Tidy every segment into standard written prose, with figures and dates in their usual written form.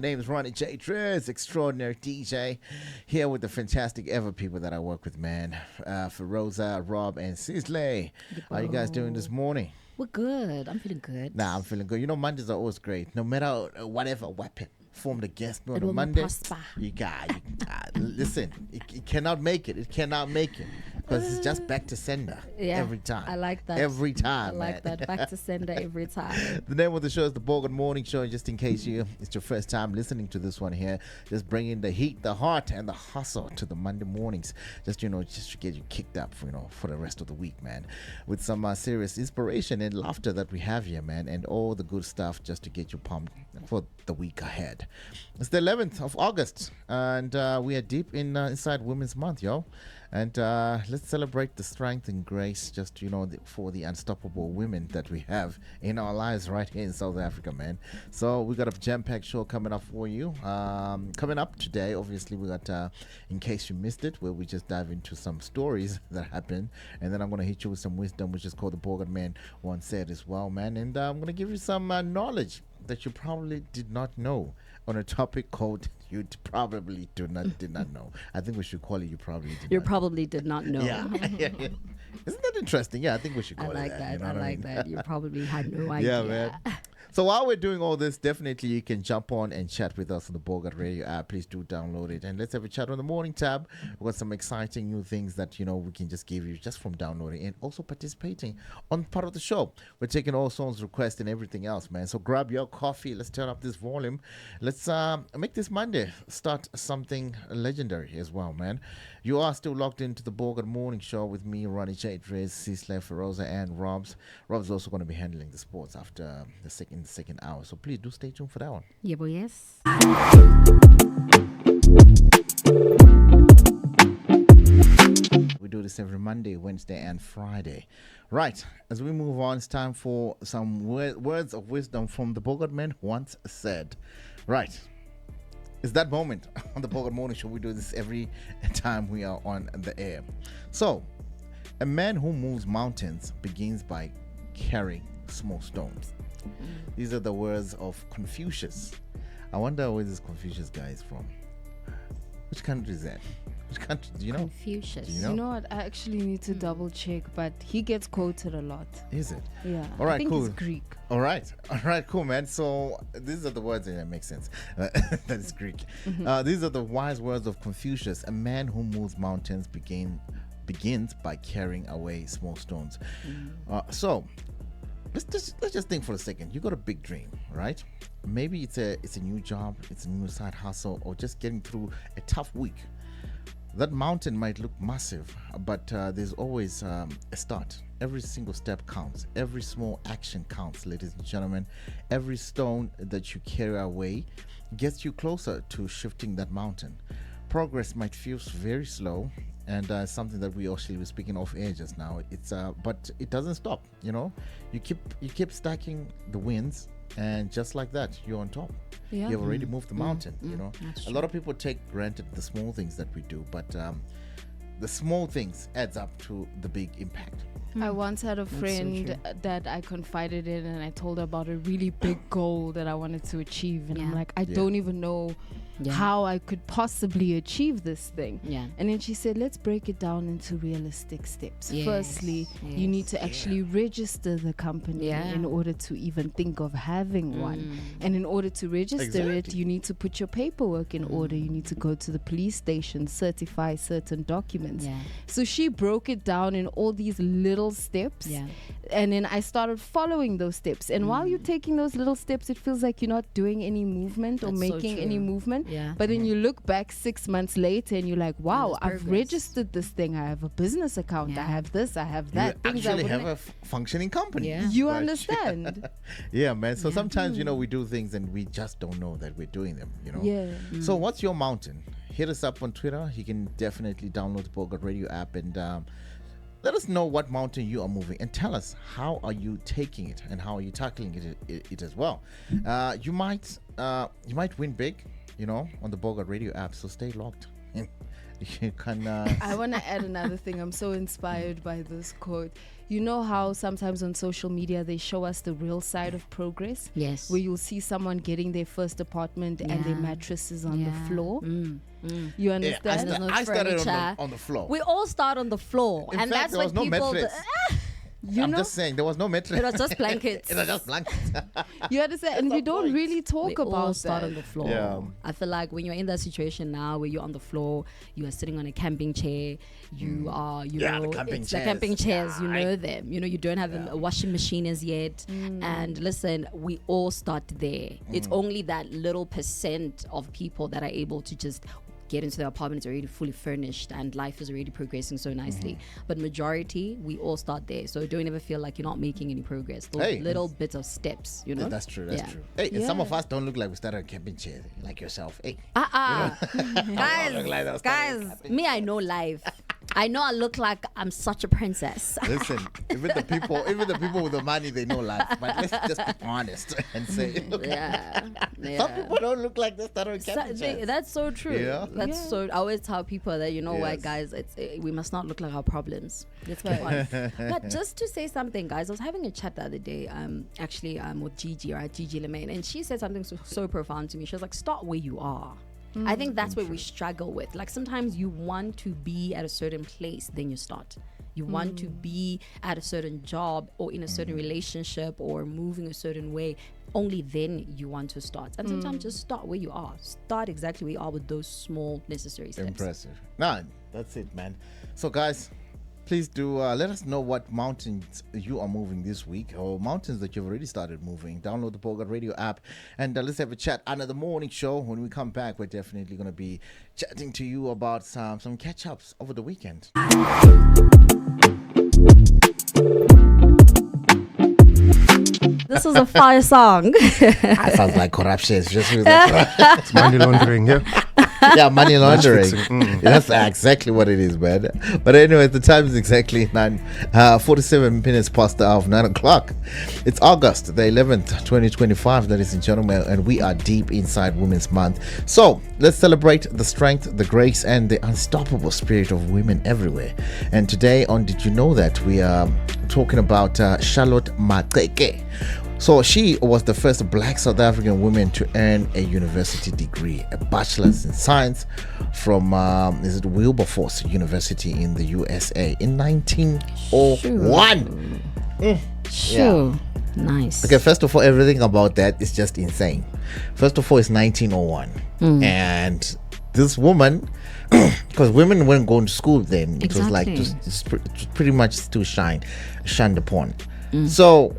name is Ronny J. Drizz, extraordinary DJ, here with the fantastic ever people that I work with, man. Feroza, Rob, and Siphesihle. How you guys doing this morning? We're good. I'm feeling good. Nah, I'm feeling good. You know, Mondays are always great. No matter whatever weapon formed against me It on a will not Monday, prosper. listen, it cannot make it. It cannot make it. Because it's just back to sender every time. I like that. Every time, I like man. that. Back to sender every time. The name of the show is the Bogart Morning Show. Just in case it's your first time listening to this one here, just bringing the heat, the heart, and the hustle to the Monday mornings. Just to get you kicked up, for the rest of the week, man. With some serious inspiration and laughter that we have here, man, and all the good stuff just to get you pumped for the week ahead. It's the 11th of August, and we are deep inside Women's Month, yo. And let's celebrate the strength and grace for the unstoppable women that we have in our lives right here in South Africa, man. So we got a jam-packed show coming up for you. Coming up today, obviously, we got, in case you missed it, where we just dive into some stories that happened. And then I'm going to hit you with some wisdom, which is called the Bogart Man once said as well, man. And I'm going to give you some knowledge that you probably did not know on a topic called you probably did not know. I think we should call it you probably did You not probably did not know. Yeah. Isn't that interesting? Yeah, I think we should I call like it that. that. I like that. You probably had no idea. Yeah, man. So while we're doing all this, definitely you can jump on and chat with us on the Bogart Radio app. Please do download it. And let's have a chat on the morning tab. We've got some exciting new things that, we can just give you just from downloading and also participating on part of the show. We're taking all songs requests and everything else, man. So grab your coffee. Let's turn up this volume. Let's make this Monday start something legendary as well, man. You are still locked into the Bogart Morning Show with me, Ronny J. Drizz, Siphesihle, Feroza, and Rob's. Rob's also going to be handling the sports after the second hour. So please do stay tuned for that one. Yeah, boy, yes. We do this every Monday, Wednesday, and Friday. Right, as we move on, it's time for some words of wisdom from the Bogart man once said. Right. It's that moment on the Bogart Morning Show. We do this every time we are on the air. So, a man who moves mountains begins by carrying small stones. These are the words of Confucius. I wonder where this Confucius guy is from. Which country is that? Which country? Do you know? Confucius. Do You know what? I actually need to double check, but he gets quoted a lot. Is it? Yeah. All right, I think cool. he's Greek. All right, cool, man. So these are the words that make sense. That is Greek. These are the wise words of Confucius. A man who moves mountains begins by carrying away small stones. So let's just think for a second. You got a big dream, right? Maybe it's a new job, it's a new side hustle, or just getting through a tough week. That mountain might look massive, but there's always a start. Every single step counts. Every small action counts, ladies and gentlemen. Every stone that you carry away gets you closer to shifting that mountain. Progress might feel very slow, and something that we actually were speaking off air just now. But it doesn't stop. You keep stacking the wins, and just like that, you're on top. Yeah. You've already moved the mountain. That's A lot of people take granted the small things that we do, but the small things adds up to the big impact. I once had a friend that I confided in, and I told her about a really big goal that I wanted to achieve. And I'm like, I don't even know how I could possibly achieve this thing. Yeah. And then she said, let's break it down into realistic steps. Yes. Firstly, you need to actually register the company in order to even think of having one. And in order to register it, you need to put your paperwork in order. You need to go to the police station, certify certain documents. Yeah. So she broke it down in all these little steps. Yeah. And then I started following those steps. And while you're taking those little steps, it feels like you're not doing any movement or That's so making true. any movement. Yeah. But then you look back 6 months later and you're like, wow, there's I've progress. registered this thing. I have a business account. Yeah. I have this. I have that. You Things I actually wouldn't have a functioning company. Yeah. You Right. understand? Yeah, man. So sometimes, we do things and we just don't know that we're doing them, Yeah. So what's your mountain? Hit us up on Twitter. You can definitely download the Bogart Radio app and let us know what mountain you are moving and tell us how are you taking it and how are you tackling it as well. You might win big, on the Bogart Radio app. So stay locked. You can. I want to add another thing. I'm so inspired by this quote. You know how sometimes on social media they show us the real side of progress? Yes. Where you'll see someone getting their first apartment and their mattresses on the floor. You understand? Yeah, I started on the floor. We all start on the floor. In and fact, that's there when was no people... mattress. I'm just saying, there was no mattress. It was just blankets. It was just blankets. You understand? And we don't really talk We about all that. start on the floor. Yeah. I feel like when you're in that situation now where you're on the floor, you are sitting on a camping chair, you are, the camping it's the chairs. camping chairs, you know them. You know, you don't have a washing machine as yet. And listen, we all start there. It's only that little percent of people that are able to just get into their apartment. It's already fully furnished and life is already progressing so nicely. But majority, we all start there. So don't ever feel like you're not making any progress. Those little bits of steps, you know. That's true. That's true. Hey, and some of us don't look like we started a camping chair like yourself. Hey, guys, me, I know life. I know I look like I'm such a princess. Listen, even the people with the money, they know life. But let's just be honest and say, some people don't look like they started a camping chair. That's so true. Yeah. That's so. I always tell people that, you know what, guys, we must not look like our problems. Let's be honest. But just to say something, guys, I was having a chat the other day, with Gigi, right, Gigi Lemaine, and she said something so profound to me. She was like, "Start where you are." I think that's where we struggle with. Like sometimes you want to be at a certain place, then you start. You want to be at a certain job or in a certain relationship or moving a certain way. Only then you want to start. And sometimes just start where you are. Start exactly where you are with those small necessary steps. Impressive. Nah, that's it, man. So, guys, please do let us know what mountains you are moving this week or mountains that you've already started moving. Download the Bogart Radio app and let's have a chat under the morning show. When we come back, we're definitely going to be chatting to you about some catch-ups over the weekend. This is a fire song. That sounds like corruption. It's just It's money laundering, yeah. yeah, money laundering. That's exactly what it is, man. But anyway, the time is exactly 47 minutes past the hour of 9 o'clock. It's August the 11th, 2025, ladies and gentlemen, and we are deep inside Women's Month. So let's celebrate the strength, the grace, and the unstoppable spirit of women everywhere. And today on Did You Know That, we are talking about Charlotte Maxeke. So she was the first black South African woman to earn a university degree, a bachelor's in science from Wilberforce University in the USA in 1901. Sure. Nice. Okay, first of all, everything about that is just insane. First of all, it's 1901. And this woman, because women weren't going to school then, it was like just pretty much still shunned upon. So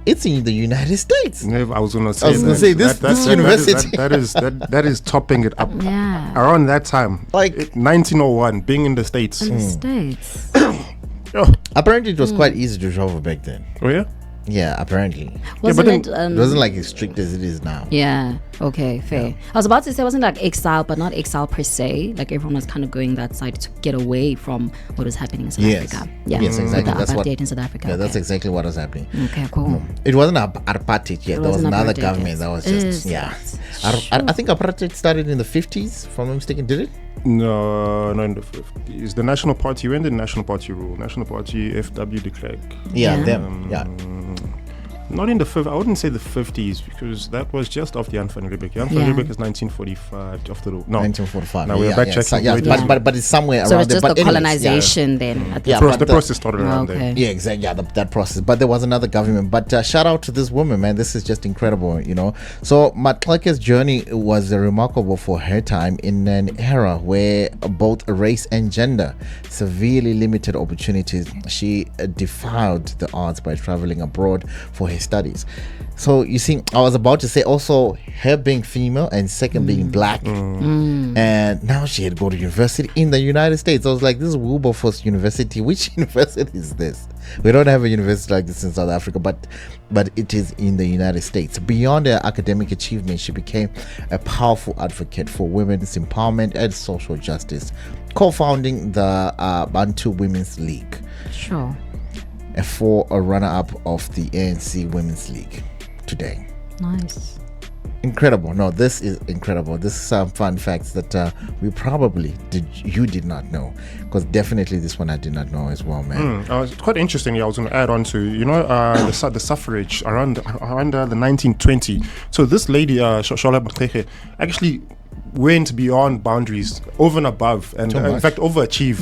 it's in the United States. I was going to say this university. That is topping it up. Yeah. Around that time, like 1901, being in the States. In the States. Apparently, it was quite easy to travel back then. Oh yeah. Yeah, apparently. Wasn't it wasn't like as strict as it is now. Yeah. Okay, fair. I was about to say it wasn't like exile, but not exile per se. Like everyone was kind of going that side to get away from what was happening in South Africa. Yeah. Yes, exactly. That's what in South Africa. Yeah, that's exactly what was happening. Okay, cool. It wasn't apartheid yet. There was another government that was just I think apartheid started in the 50s, if I'm not mistaken. Did it? No, not in the 50s. The National Party, when did the National Party rule? National Party, FW de Klerk. Yeah, them. Not in the 50s. I wouldn't say the 50s because that was just off the Jan van Riebeeck. Jan van Riebeeck is 1945 after the no 1945. Now we're backtracking. But it's somewhere so around it's just there. the colonization then. The process started around there. Yeah, exactly. Yeah, that process. But there was another government. But shout out to this woman, man. This is just incredible, you know. So Maxeke's journey was remarkable for her time in an era where both race and gender severely limited opportunities. She defied the odds by traveling abroad for her studies. So you see, I was about to say also her being female and second being black, and now she had to go to university in the United States. I was like, this is Wilberforce University. Which university is this? We don't have a university like this in South Africa, but it is in the United States. Beyond her academic achievement, she became a powerful advocate for women's empowerment and social justice, co-founding the Bantu Women's League. Sure. For a runner-up of the ANC Women's League today. Nice. Incredible. No, this is incredible. This is some fun facts that we probably did not know, because definitely this one I did not know as well, man. It's quite interesting. I was going to add on to the suffrage around the 1920. So this lady Shola Mqeke actually went beyond boundaries, over and above, and in fact overachieved.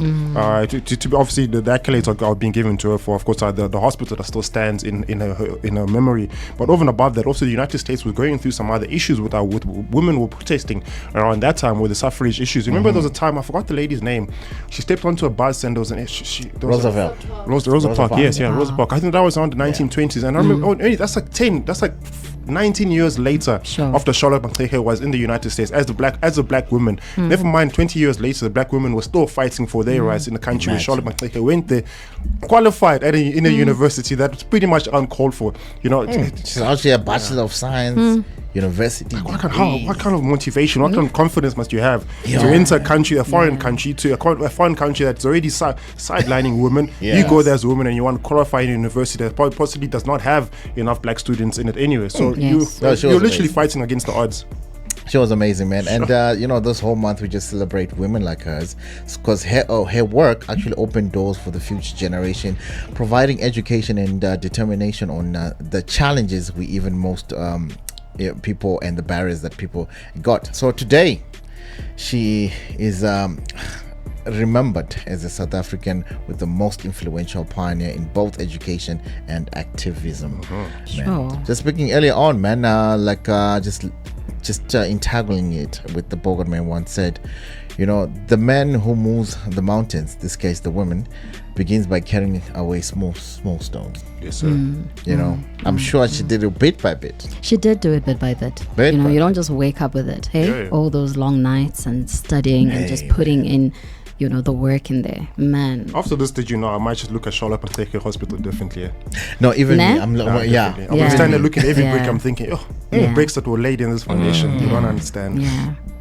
To be obviously the accolades are being given to her for, of course, the hospital that still stands in her memory. But over and above that, also the United States was going through some other issues with women were protesting around that time with the suffrage issues. Remember, there was a time, I forgot the lady's name. She stepped onto a bus and there was Roosevelt. Rosa Parks. Yes, Rosa Parks. I think that was around the 1920s, and I remember that's like 19 years later, after Charlotte Mqeke was in the United States as a black woman. Never mind, 20 years later, the black women were still fighting for their rights in the country. Where Charlotte Mqeke went there, qualified in a university that's pretty much uncalled for. She's actually a Bachelor of Science. University. What kind of motivation, what kind of confidence must you have to enter a foreign country that's already sidelining women? You go there as a woman and you want to qualify in a university that possibly does not have enough black students in it anyway. So you're literally fighting against the odds. She was amazing, man. And this whole month we just celebrate women like hers, because her work actually opened doors for the future generation, providing education and determination on the challenges we even most people and the barriers that people got. So today she is remembered as a South African with the most influential pioneer in both education and activism. Just speaking earlier on, man, just entangling it with the Bogart man once said, the man who moves the mountains, this case the woman, begins by carrying away small stones. Yes, sir. I'm sure she did it bit by bit. She did do it bit by bit. You don't just wake up with it. Hey, all those long nights and studying and just putting in, the work in there, man. After this, did you know I might just look at Charlotte and take her hospital differently? Yeah? No, even me. I'm I'm standing there looking at every brick. I'm thinking, bricks that were laid in this foundation. You don't understand.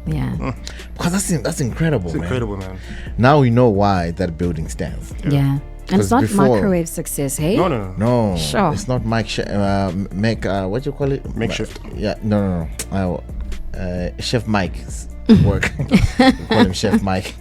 Because that's incredible. It's incredible, man. Now we know why that building stands. And it's not microwave success, hey? No. Sure. It's not what do you call it? Makeshift. No. Chef Mike's work. We call him Chef Mike.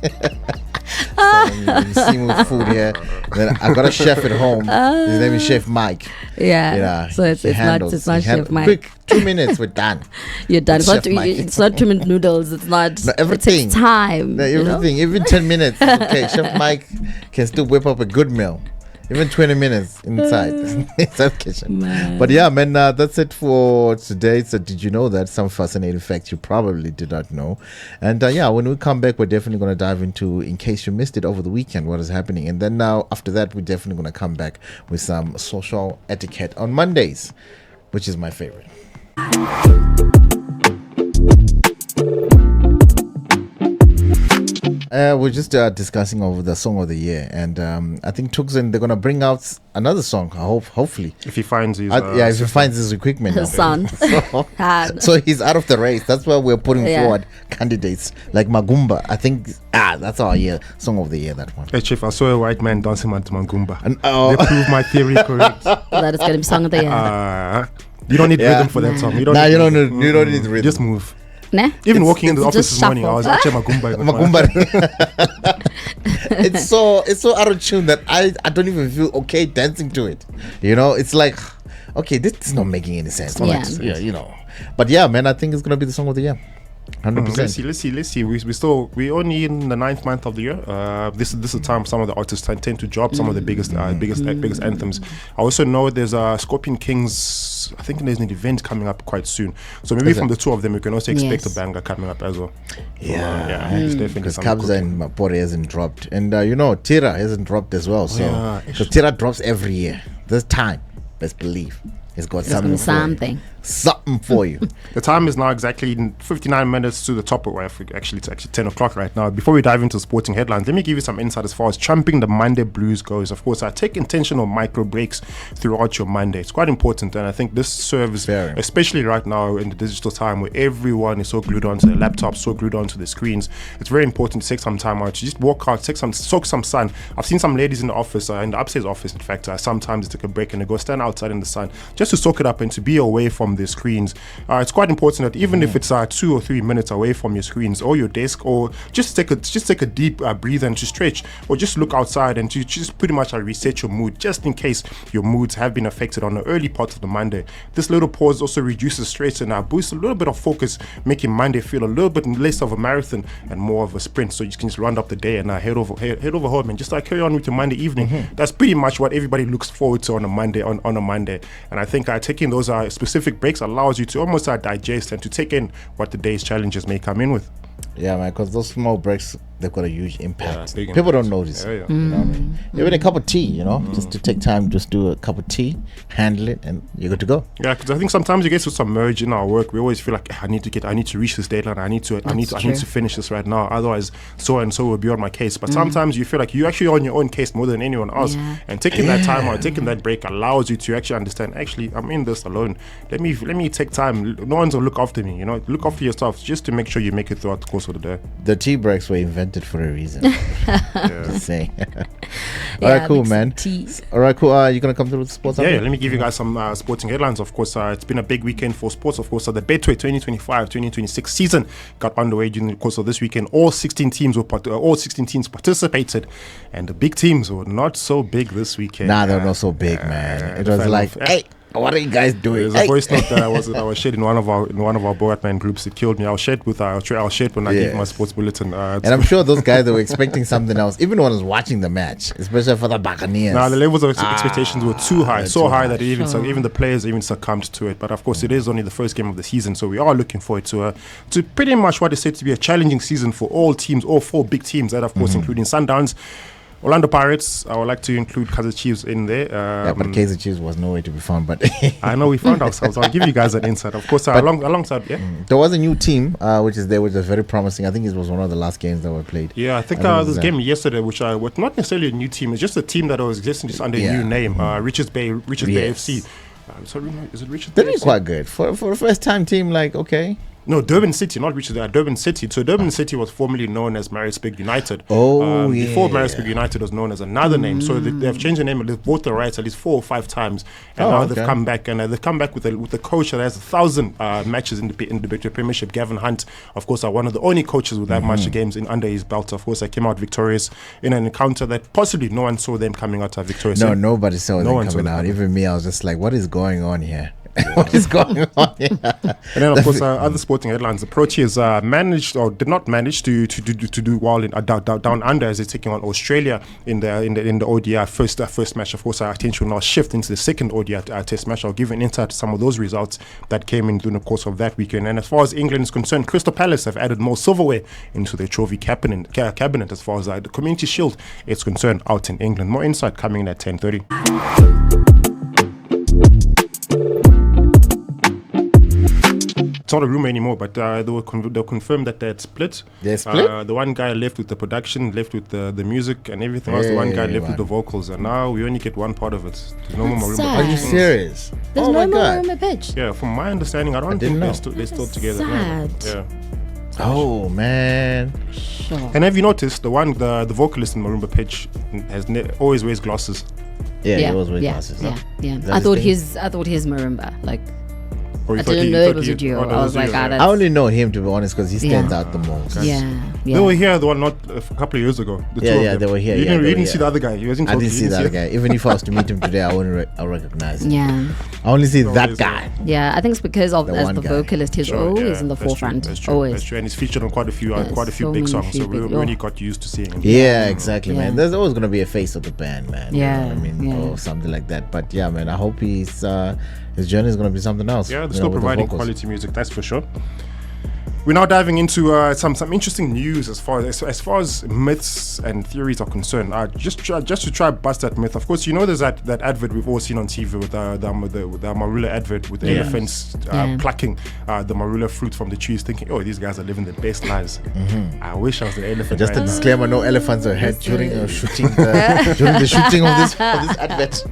So you see me with food here. Then I got a chef at home. His name is Chef Mike. So it's not Chef Mike. Quick, 2 minutes, we're done. You're done. It's not 2 minute noodles. It's not. No, everything. It takes time. No, everything. Even 10 minutes. Okay, Chef Mike can still whip up a good meal. Even 20 minutes inside the kitchen. Man. But yeah, man, that's it for today. So did you know that? Some fascinating facts you probably did not know. And when we come back, we're definitely going to dive into, in case you missed it over the weekend, what is happening. And then now, after that, we're definitely going to come back with some social etiquette on Mondays, which is my favorite. We're just discussing over the song of the year, and I think Tuxen, they're gonna bring out another song. Hopefully, if he finds his if he finds his equipment, his son. So he's out of the race. That's why we're putting forward candidates like Magumba. I think that's our song of the year. That one. Hey Chief, I saw a white man dancing to Magumba. And they proved my theory correct. That is gonna be song of the year. You don't need rhythm for that song. You don't need rhythm. Just move. Nah, even walking in the office this morning, I was actually Magumba. It's so out of tune that I don't even feel okay dancing to it. It's like, okay, this is not making any sense. But yeah, man, I think it's gonna be the song of the year. 100%. Let's see. We're only in the 9th month of the year. This is the time some of the artists tend to drop some of the biggest anthems. I also know there's Scorpion Kings. I think there's an event coming up quite soon. So maybe from the two of them, we can also expect a banger coming up as well. It's definitely because Kabza and Mapore hasn't dropped, and Tira hasn't dropped as well. So because Tira drops every year, this time, let's believe. It's got something for you. The time is now exactly 59 minutes to the top of actually it's actually 10 o'clock right now. Before we dive into sporting headlines, let me give you some insight as far as trumping the Monday blues goes. Of course, I take intentional micro breaks throughout your Monday. It's quite important, and I think this serves, especially right now in the digital time where everyone is so glued onto their laptops, so glued onto their screens. It's very important to take some time out to just walk out, soak some sun. I've seen some ladies in the office, in the upstairs office, in fact, sometimes they take a break and they go stand outside in the sun just to soak it up and to be away from from their screens. It's quite important that even if it's 2 or 3 minutes away from your screens or your desk, or just take a deep breathe and to stretch, or just look outside and to just pretty much reset your mood, just in case your moods have been affected on the early part of the Monday. This little pause also reduces stress and boosts a little bit of focus, making Monday feel a little bit less of a marathon and more of a sprint. So you can just round up the day and head over home and just carry on with your Monday evening. That's pretty much what everybody looks forward to on a Monday. On a Monday, and I think taking those specific breaks allows you to almost digest and to take in what the day's challenges may come in with. Yeah, man, because those small breaks, they've got a huge impact. Big People impact. don't notice. Yeah. You know what I mean? Even a cup of tea, just to take time, just do a cup of tea, handle it, and you're good to go. Yeah, because I think sometimes you get to submerge in our work. We always feel like I need to reach this deadline. I need to finish this right now. Otherwise, so and so will be on my case. But sometimes you feel like you're actually on your own case more than anyone else. Yeah. And taking that time or taking that break allows you to actually understand. Actually, I'm in this alone. Let me take time. No one's gonna look after me. Look after yourself just to make sure you make it throughout the course of the day. The tea breaks were invented for a reason. Just saying. All right, cool, man. Teas. All right, cool. You gonna come through with the sports? Yeah, let me give you guys some sporting headlines. Of course, it's been a big weekend for sports. Of course, the Betway 2025-2026 season got underway during the course of this weekend. All 16 teams participated, and the big teams were not so big this weekend. Nah, they're not so big, man. It was like, hey, what are you guys doing? There's a voice note that I was shared in one of our Bogart man groups. It killed me. I'll share it when I gave my sports bulletin. And I'm sure those guys that were expecting something else, even when I was watching the match, especially for the Buccaneers. Now the levels of expectations were too high, that even the players succumbed to it. But of course, it is only the first game of the season, so we are looking forward to pretty much what is said to be a challenging season for all teams, all 4 big teams, that of course including Sundowns, Orlando Pirates. I would like to include Kaizer Chiefs in there. But Kaizer Chiefs was nowhere to be found. But I know we found ourselves. I'll give you guys an insight. Of course, alongside, there was a new team which is very promising. I think it was one of the last games that were played. Yeah, I think this game yesterday, which was not necessarily a new team. It's just a team that was existing just under a new name, Richards Bay FC. Sorry, is it Richards Bay? They're doing quite good for a first time team. Like, okay. No, Durban City, not Richards. Durban City. So Durban City was formerly known as Maritzburg United. Before Maritzburg United was known as another name. So they've changed the name. They've bought the rights at least 4 or 5 times, and now they've come back. And they've come back with a coach that has 1,000 matches in the Premiership. Gavin Hunt, of course, one of the only coaches with that much games under his belt. Of course, they came out victorious in an encounter that possibly no one saw them coming out victorious. No, nobody saw them coming out. Even me, I was just like, what is going on here? What is going on here? And then, of course, other sporting headlines. The Proteas did not manage to do well in down under as they're taking on Australia in the ODI first match. Of course, our attention will now shift into the second ODI test match. I'll give you an insight to some of those results that came in during the course of that weekend. And as far as England is concerned, Crystal Palace have added more silverware into their trophy cabinet as far as the Community Shield is concerned out in England. More insight coming in at 10:30. It's not a rumor anymore, but they'll confirm that they're split. They're split? The one guy left with the production, left with the music and everything else. The one guy left with the vocals, and now we only get one part of it. There's no more Marula. Are you serious? There's no more Marula pitch. Yeah, from my understanding, I don't think they're still together. Sad. Yeah. Oh man. Sure. And have you noticed the vocalist in Maroomba Pitch has always wears glasses? Yeah, he always wears glasses. Yeah. I thought his marimba, like, I didn't know it was a duo. I was like, I only know him, to be honest, because he stands out the most. Yeah. They were here a couple of years ago. They were here. You didn't see the other guy. I didn't see the other guy. Even if I was to meet him today, I'll recognize him. Yeah. I only see that guy. Yeah, I think it's because of as the vocalist, he's always in the forefront. That's true. Always. That's true. And he's featured on quite a few big songs. So we really got used to seeing him. Yeah, exactly, man. There's always gonna be a face of the band, man. Yeah. You know what I mean? Or something like that. But yeah, man, I hope his journey is gonna be something else. Yeah, they're still providing quality music, that's for sure. We're now diving into some interesting news as far as myths and theories are concerned. Just to try bust that myth. Of course, you know there's that advert we've all seen on TV with the Marula advert with the elephants plucking the Marula fruit from the trees, thinking, oh, these guys are living their best lives. I wish I was an elephant. Just a disclaimer: no elephants are hurt during the shooting of this advert.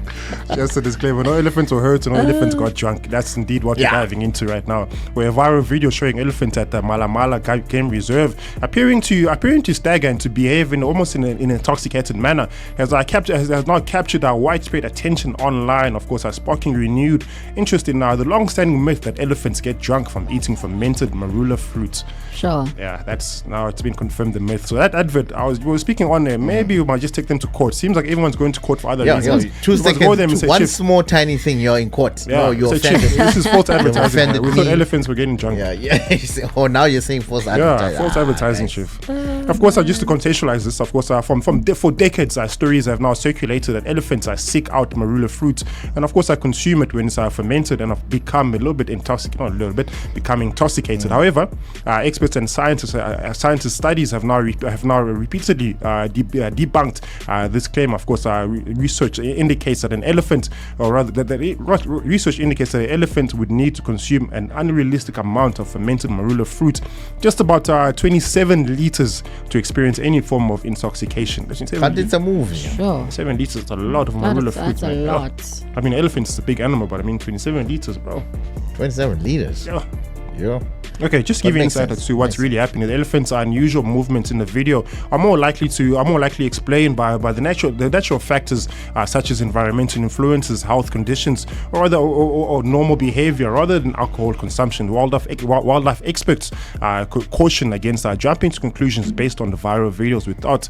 Just a disclaimer: no elephants were hurt, and no elephants got drunk. That's indeed what we're diving into right now. Where a viral video showing elephants at Mala Game Reserve, appearing to stagger and to behave in almost in an intoxicated manner, has now captured our widespread attention online. Of course, sparking renewed interest in the long-standing myth that elephants get drunk from eating fermented marula fruits. Sure. Yeah, it's been confirmed, the myth. So that advert we were speaking on there, maybe we might just take them to court. Seems like everyone's going to court for other reasons. Yeah. 2 seconds. One small tiny thing, you're in court. Yeah, no, you're offended. This is false advertising. We thought elephants were getting drunk. Yeah. Oh, now you're saying false advertising. Yeah, false advertising, Chief. Of course, just to contextualize this, of course, for decades, stories have now circulated that elephants seek out marula fruit, and of course, consume it when it's fermented and have become a little bit becoming intoxicated. However, experts and scientists studies have now repeatedly debunked this claim. Of course, research indicates that research indicates that an elephant would need to consume an unrealistic amount of fermented marula fruit, just about 27 liters, to experience any form of intoxication. But it's a movie. Sure. 7 liters is a lot of marula fruit. That's a lot. I mean, elephant is a big animal, but I mean, 27 liters, bro. 27 liters. Yeah. Okay, just give you insight as to what's really happening. The elephants' unusual movements in the video are more likely explained by the natural factors such as environmental influences, health conditions, or normal behavior rather than alcohol consumption. Wildlife experts caution against jumping to conclusions based on the viral videos without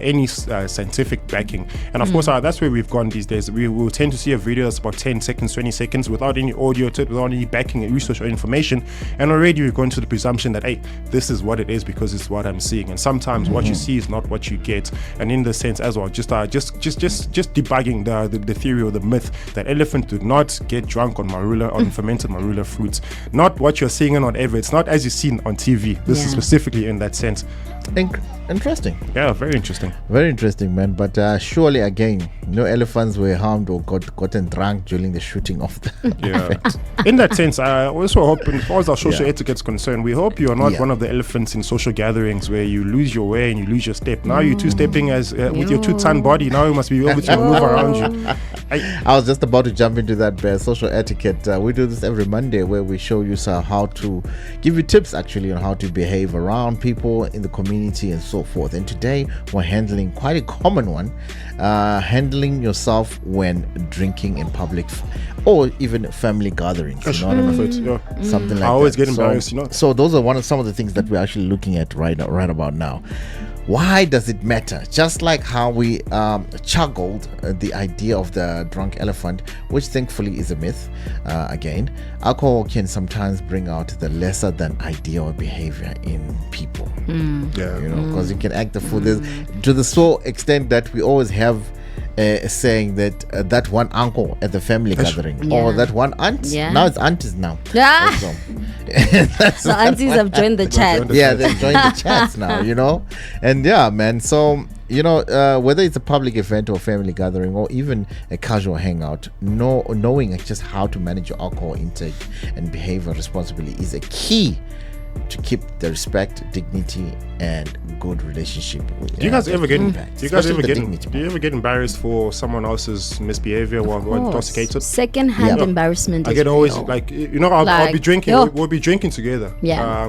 any scientific backing. And of course, that's where we've gone these days. We will tend to see a video that's about 10 seconds, 20 seconds without any audio to it, without any backing, research, or information. And already we're going to the presumption that, hey, this is what it is because it's what I'm seeing. And sometimes what you see is not what you get. And in the sense as well, just debugging the theory or the myth that elephants do not get drunk on fermented marula fruits. Not what you're seeing on whatever. It's not as you've seen on TV. This is specifically in that sense. Interesting. Yeah, very interesting. Very interesting, man. But surely, again, no elephants were harmed or gotten drunk during the shooting of the event. In that sense, I also hope, as far as our social etiquette is concerned, we hope you are not one of the elephants in social gatherings where you lose your way and you lose your step. Now you're two-stepping with your 2-ton body. Now you must be able to move around you. I was just about to jump into that social etiquette. We do this every Monday where we show you how to give you tips actually on how to behave around people in the community and so forth. And today we're handling quite a common one, handling yourself when drinking in public or even family gatherings. You know what I mean? Something like that. I always get embarrassed, So those are some of the things that we're actually looking at right about now. Why does it matter? Just like how we juggled the idea of the drunk elephant, which thankfully is a myth. Again, alcohol can sometimes bring out the lesser than ideal behavior in people. Because you can act the fool to the so extent that we always have saying that that one uncle at the family gathering or that one aunt. Now it's aunties now. So aunties have joined the chat. They've joined the chats now, And man, so whether it's a public event or family gathering or even a casual hangout, knowing just how to manage your alcohol intake and behavior responsibly is a key to keep the respect, dignity, and good relationship. Do you guys ever get embarrassed for someone else's misbehavior while intoxicated? Second-hand embarrassment. I get always I'll be drinking. We'll be drinking together.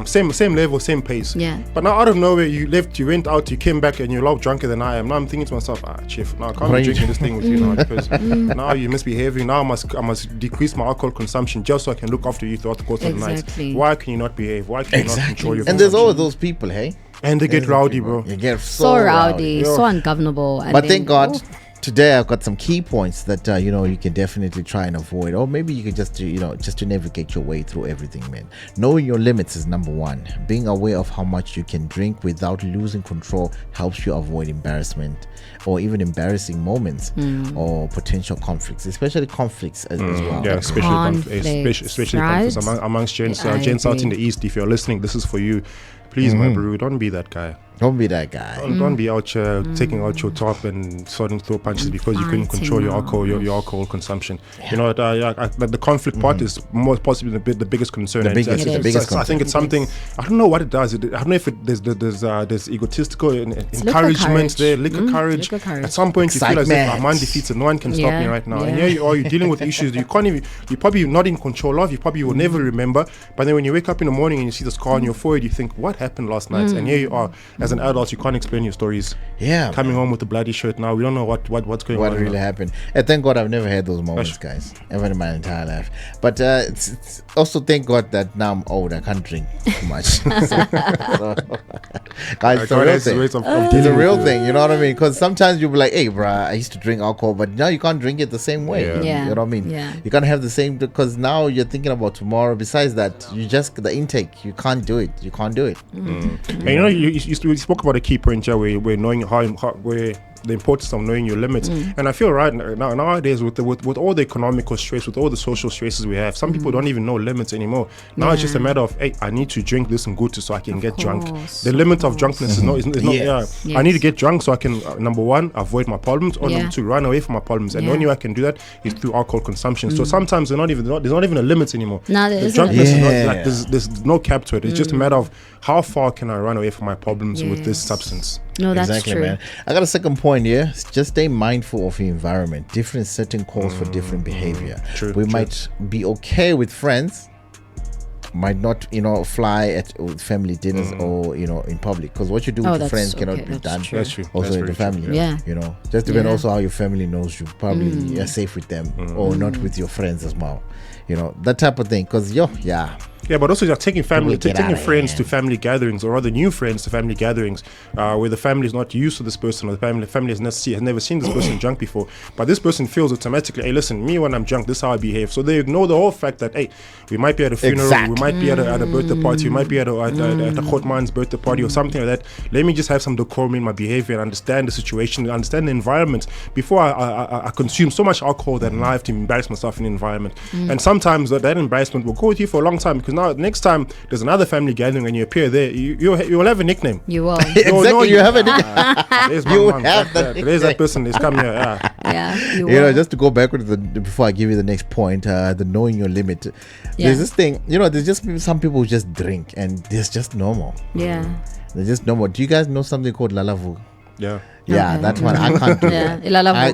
Same level, same pace. But now out of nowhere, you went out, you came back, and you're a lot drunker than I am. Now I'm thinking to myself, Chief, now I can't be drinking this thing with you now because now you're misbehaving. Now I must decrease my alcohol consumption just so I can look after you throughout the course of the night. Why can you not behave? Why can you not control your? And there's always those people, hey. And they get rowdy, bro. You get so rowdy, so ungovernable. But thank God, today I've got some key points that you can definitely try and avoid, or maybe you could just to navigate your way through everything, man. Knowing your limits is number one. Being aware of how much you can drink without losing control helps you avoid embarrassment or even embarrassing moments or potential conflicts, especially conflicts as well. Yeah, especially conflicts right? amongst gents out in the East. If you're listening, this is for you. Please, my bro, don't be that guy. Don't be that guy. Don't be out here taking out your top and starting to throw punches because you couldn't control your alcohol consumption. You know, the conflict part is most possibly the biggest concern. The biggest concern. I think it's something. I don't know what it does. I don't know if there's egotistical encouragement there, liquor courage. At some point, you feel as if I'm undefeated. No one can stop me right now. And here you are, you're dealing with issues that you can't even. You're probably not in control of. You probably will never remember. But then when you wake up in the morning and you see the scar on your forehead, you think, what happened last night? And here you are. As an adult, you can't explain your stories. Yeah, coming home with a bloody shirt now. We don't know what's going on. What really happened? And thank God I've never had those moments, guys, ever in my entire life. But it's also thank God that now I'm old. I can't drink too much. Guys, it's a real thing. It's a real thing. You know what I mean? Because sometimes you'll be like, "Hey, bruh, I used to drink alcohol, but now you can't drink it the same way." Yeah. You know what I mean? Yeah. You can't have the same because now you're thinking about tomorrow. Besides that, you just the intake. You can't do it. You can't do it. And you know, you spoke about a key point here where knowing how where the importance of knowing your limits. And I feel right now nowadays with all the economical stress, with all the social stresses we have, some people don't even know limits anymore. Now it's just a matter of, hey, I need to drink this and go to so I can get drunk. The limit of drunkenness is not I need to get drunk so I can number one, avoid my problems, or number two, run away from my problems. And the only way I can do that is through alcohol consumption. So sometimes there's not even a limit anymore. The drunkenness is not like there's no cap to it. It's just a matter of how far can I run away from my problems with this substance. No, that's exactly, true. Man. I got a second point here. Just stay mindful of your environment. Different setting calls for different behavior. We might be okay with friends, might not, fly at family dinners or, in public. Because what you do with your friends cannot be done also in the family. Yeah. Just depend also how your family knows you. Probably are safe with them or not with your friends as well. That type of thing. Because, yeah, but also just taking friends to family gatherings, or rather new friends to family gatherings, where the family is not used to this person, or the family has never seen this person drunk before. But this person feels automatically, hey, listen, me when I'm drunk, this is how I behave. So they ignore the whole fact that, hey, we might be at a funeral, we might be at a birthday party, we might be at a Khotman's birthday party or something like that. Let me just have some decorum in my behavior and understand the situation, understand the environment before I consume so much alcohol that I have to embarrass myself in the environment. And sometimes that embarrassment will go with you for a long time, because now next time there's another family gathering and you appear there, you'll have a nickname. You will. Exactly, you have a nickname. There's my mom. There's that person. He's come here. You will. Just to go backwards before I give you the next point, the knowing your limit. There's this thing, there's just some people who just drink and it's just normal. Yeah. They're just normal. Do you guys know something called lalavu? Yeah, that one I can't do.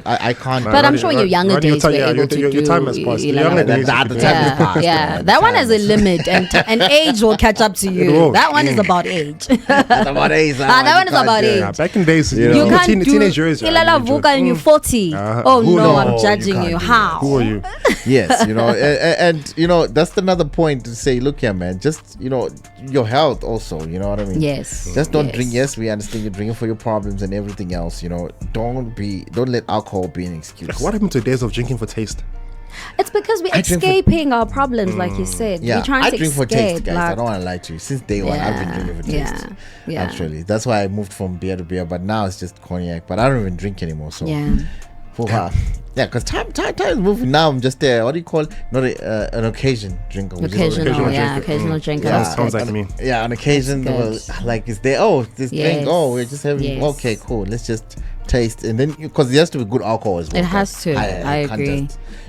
I can't. But I'm sure your younger days were able to do. Your time has passed. That one has a limit, and age will catch up to you. That one is about age. That one is about age. Back in days, you can't do Ilala Vuka and you're 40. Oh no, I'm judging you. How? Who are you? Yes, and that's another point to say. Look here, man. Just your health also. You know what I mean? Yes. Just don't drink. Yes, we understand you're drinking for your problems and everything else. Don't let alcohol be an excuse. What happened to days of drinking for taste? It's because we're escaping our problems, like you said. Yeah, we're trying I to drink escape, for taste, guys. I don't want to lie to you. Since day one, I've been drinking for taste. Yeah. Actually, that's why I moved from beer to beer. But now it's just cognac. But I don't even drink anymore. So because time is moving. Now I'm just there. What do you call it? Not an occasion drinker. Occasional drinker. Yeah, sounds like me. Yeah, on occasion, like it's there. Oh, this drink. Oh, we're just having. Yes. Okay, cool. Let's just taste, and then because it has to be good alcohol as well. It has to. I agree.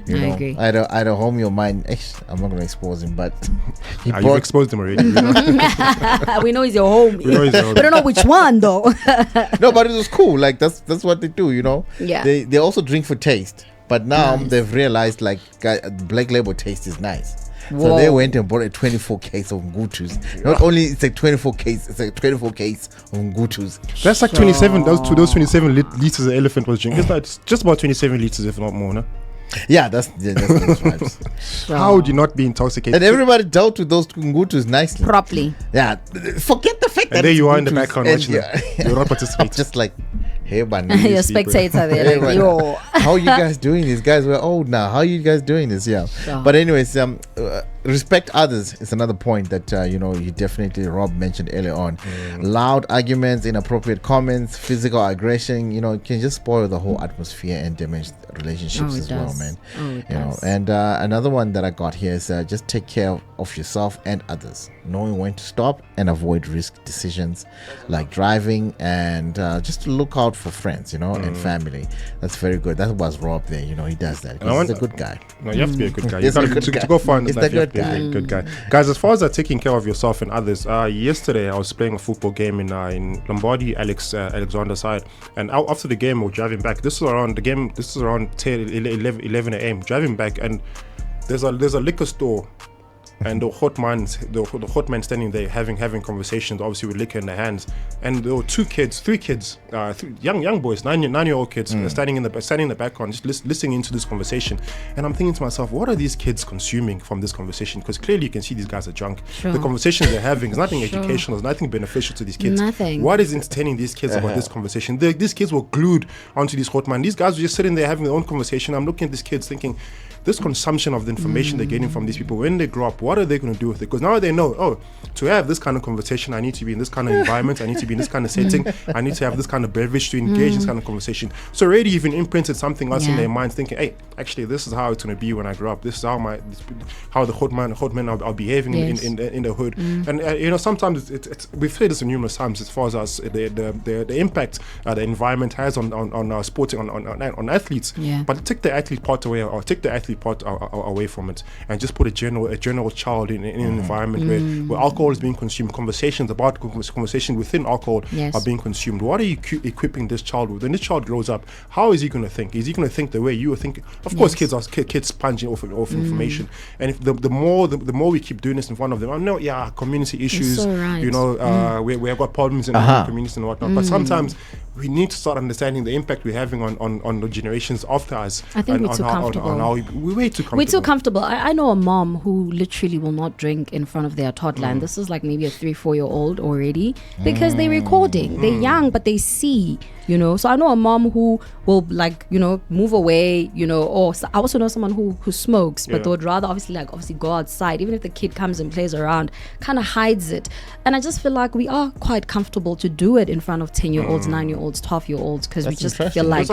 I agree. I had a homie of mine. I'm not gonna expose him, but you've exposed him already. We know he's your homie. We don't know which one though. No, but it was cool. Like that's what they do. Yeah. They also drink for taste, but now they've realized like black label taste is nice. Whoa. So they went and bought a 24 case of Ngutus. Not only it's a 24 case, it's a 24 case of Ngutus. That's like 27. Those 27 liters the elephant was drinking. It's just about 27 liters, if not more, no? Yeah, that's those vibes. How would you not be intoxicated? And everybody dealt with those Ngutus nicely. Properly. Yeah. Forget the fact that there you are in the background watching. You're not participating. Just like, hey, man. You're a spectator there. Like, yo. How are you guys doing this? Guys, we're old now. How are you guys doing this? Yeah. Sure. But anyways, respect others is another point that you definitely Rob mentioned earlier on. Loud arguments, inappropriate comments, physical aggression, it can just spoil the whole atmosphere and damage relationships as well, man. And another one that I got here is just take care of yourself and others, knowing when to stop and avoid risk decisions like driving, and just to look out for friends, and family. That's very good. That was Rob there. He does that. He's a good guy. No, you have to be a good guy. To go far in life, you have to be a good guy. Guys, as far as taking care of yourself and others, yesterday I was playing a football game in Lombardy, Alexander's side, and after the game we were driving back. This is around 10, 11 a.m. driving back, and there's a liquor store. And the hot man standing there having conversations, obviously with liquor in their hands. And there were three kids, young boys, 9-year-old kids, standing in the background, just listening into this conversation. And I'm thinking to myself, what are these kids consuming from this conversation? Because clearly you can see these guys are drunk. Sure. The conversations they're having is nothing educational, there's nothing beneficial to these kids. Nothing. What is entertaining these kids about this conversation? These kids were glued onto this hot man. These guys were just sitting there having their own conversation. I'm looking at these kids thinking, this consumption of the information they're getting from these people, when they grow up, what are they going to do with it? Because now they know, to have this kind of conversation, I need to be in this kind of environment, I need to be in this kind of setting, I need to have this kind of beverage to engage in this kind of conversation. So already even imprinted something else in their minds, thinking, hey, actually this is how it's going to be when I grow up. This is how the hot men are behaving in the hood. And sometimes it's we've said this numerous times as far as the impact the environment has on sporting on athletes. But take the athlete part away, or take the athlete part away from it, and just put a general child in an environment where alcohol is being consumed, conversations within alcohol are being consumed. What are you equipping this child with? When this child grows up, how is he going to think? Is he going to think the way you were thinking? Of course, kids sponging off information, and if the more we keep doing this in front of them, I know, community issues, so right. we have got problems in the communities and whatnot, but sometimes we need to start understanding the impact we're having on the generations after us. I think we're too comfortable. We're way too comfortable. We're too comfortable. I know a mom who literally will not drink in front of their toddler. And this is like maybe a 3-4-year-old already, because they're recording. They're young, but they see, So I know a mom who will move away, or I also know someone who smokes, but they would rather obviously go outside. Even if the kid comes and plays around, kind of hides it. And I just feel like we are quite comfortable to do it in front of 10-year-olds, 9-year-olds, 12-year-olds, because we just feel like...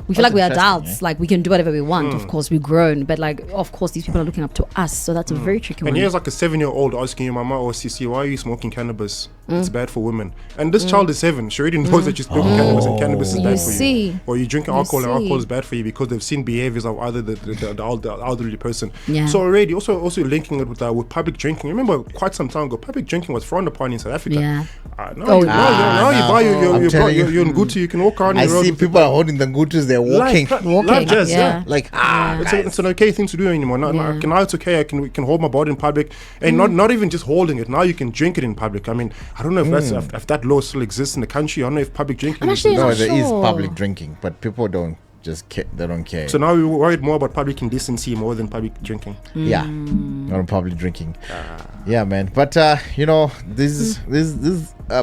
We feel like we're adults, like we can do whatever we want. Of course, we're grown, but of course, these people are looking up to us. So that's a very tricky one. And here's like a 7-year-old asking your mama or CC, why are you smoking cannabis? It's bad for women. And this child is 7. She already knows that you're smoking cannabis, and cannabis is bad for you. Or you're drinking alcohol, and alcohol is bad for you, because they've seen behaviors of either the elderly person. So already, also linking it with public drinking. Remember, quite some time ago, public drinking was frowned upon in South Africa. Now you buy your Nguti, you can walk around the road. I see people are holding the Ngutis, they're walking. It's an okay thing to do anymore. Now it's okay. I can hold my body in public, and not even just holding it. Now you can drink it in public. I mean, I don't know if that law still exists in the country. I don't know if public drinking. There is public drinking, but people don't they don't care. So now we're worried more about public indecency more than public drinking. Not public drinking. Man. But these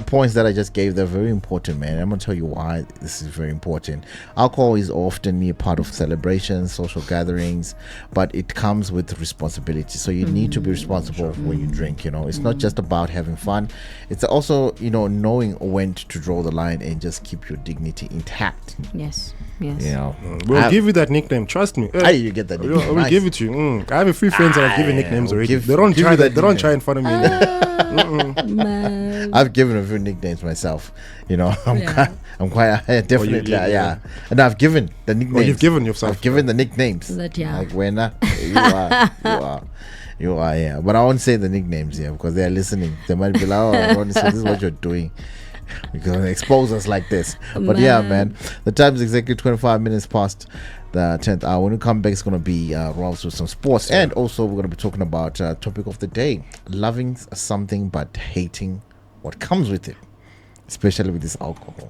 points that I just gave, they're very important, man. I'm gonna tell you why this is very important. Alcohol is often a part of celebrations, social gatherings, but it comes with responsibility. So you need to be responsible when you drink. It's not just about having fun. It's also knowing when to draw the line and just keep your dignity intact. Yes. We'll give you that nickname. Trust me. You get that nickname. We'll give it to you. I have a few friends that I've given nicknames already. They don't try in front of me. I've given a few nicknames myself. I'm quite definitely and I've given the nicknames. You've given yourself. I've given the nicknames. Like when you are. But I won't say the nicknames here because they are listening. They might be like, "Oh, Ronny, so this is what you're doing." You're gonna expose us like this. But man, the time is exactly 25 minutes past the 10th hour. When we come back, it's gonna be Rolls with some sports, and also we're gonna be talking about topic of the day: loving something but hating what comes with it, especially with this alcohol.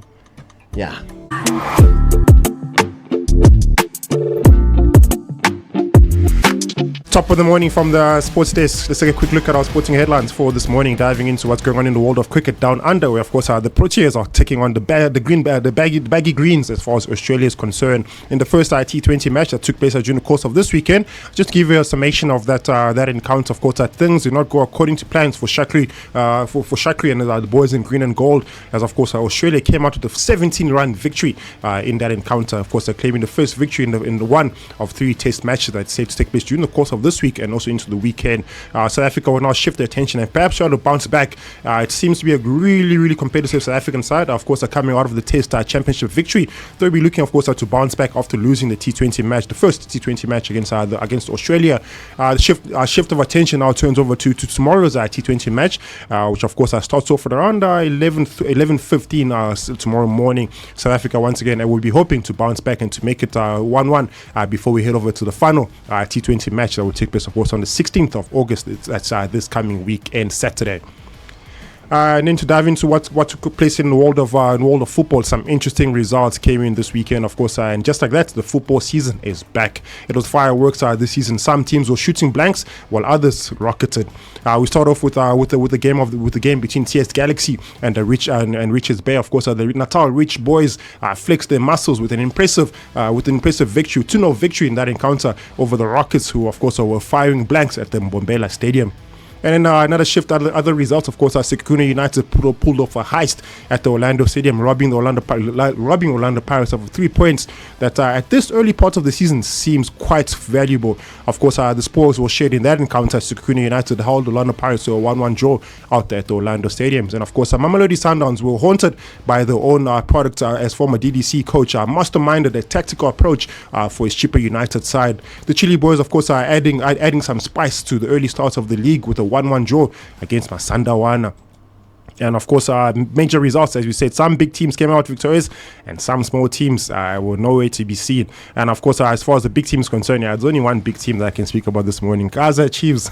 Top of the morning from the sports desk. Let's take a quick look at our sporting headlines for this morning, diving into what's going on in the world of cricket down under, where of course the Proteas are taking on the baggy greens as far as Australia is concerned in the first T20 match that took place during the course of this weekend. Just to give you a summation of that encounter. Of course, things did not go according to plans for Shakri and the boys in green and gold, as of course Australia came out with a 17-run victory in that encounter. Of course, they're claiming the first victory in the one of 3 test matches that's set to take place during the course of this week and also into the weekend. South Africa will now shift their attention and perhaps try to bounce back. It seems to be a really competitive South African side. Of course, they're coming out of the Test championship victory. They'll be looking, of course, to bounce back after losing the T20 match, the first T20 match against Australia. The shift of attention now turns over to tomorrow's T20 match, which of course starts off at around 11:15 tomorrow morning. South Africa once again will be hoping to bounce back and to make it 1-1 before we head over to the final T20 match that will take place, of course, on the 16th of August. That's this coming weekend, Saturday. And then to dive into what took place in the world of football, some interesting results came in this weekend, of course, and just like that, the football season is back. It was fireworks this season. Some teams were shooting blanks, while others rocketed. We start off with the game between TS Galaxy and Richards Bay. Of course, the Natal Rich boys flexed their muscles with an impressive victory, 2-0 victory in that encounter over the Rockets, who of course were firing blanks at the Mbalula Stadium. And then another shift, other results, of course, Sekhukhune United pulled off a heist at the Orlando Stadium, robbing Orlando Pirates of 3 points that at this early part of the season seems quite valuable. Of course, the spoils were shared in that encounter. Sekhukhune United held Orlando Pirates to a 1-1 draw out there at the Orlando Stadiums. And of course, Mamelodi Sundowns were haunted by their own product as former DDC coach masterminded a tactical approach for his Chippa United side. The Chile boys, of course, are adding some spice to the early starts of the league with a 1-1 draw against Masandawana. And of course, major results, as we said, some big teams came out victorious and some small teams were nowhere to be seen. And of course, as far as the big teams concerned, there's only one big team that I can speak about this morning, Kaizer Chiefs.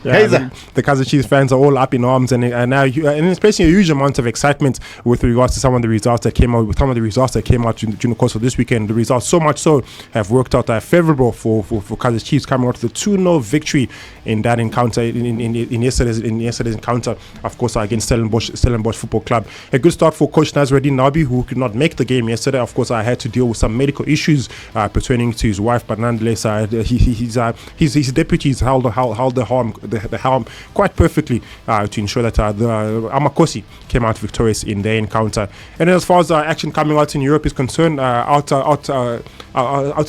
The Kaizer Chiefs fans are all up in arms and expressing a huge amount of excitement with regards to some of the results that came out during the course of this weekend. The results, so much so, have worked out favorable for Kaizer Chiefs, coming out with a 2-0 victory in that encounter in yesterday's encounter, of course, against Stellenbosch Football Club. A good start for Coach Nazruddin Nabi, who could not make the game yesterday. Of course, I had to deal with some medical issues pertaining to his wife, but nonetheless, his deputies held the helm quite perfectly to ensure that the Amakosi came out victorious in their encounter. And then as far as action coming out in Europe is concerned, out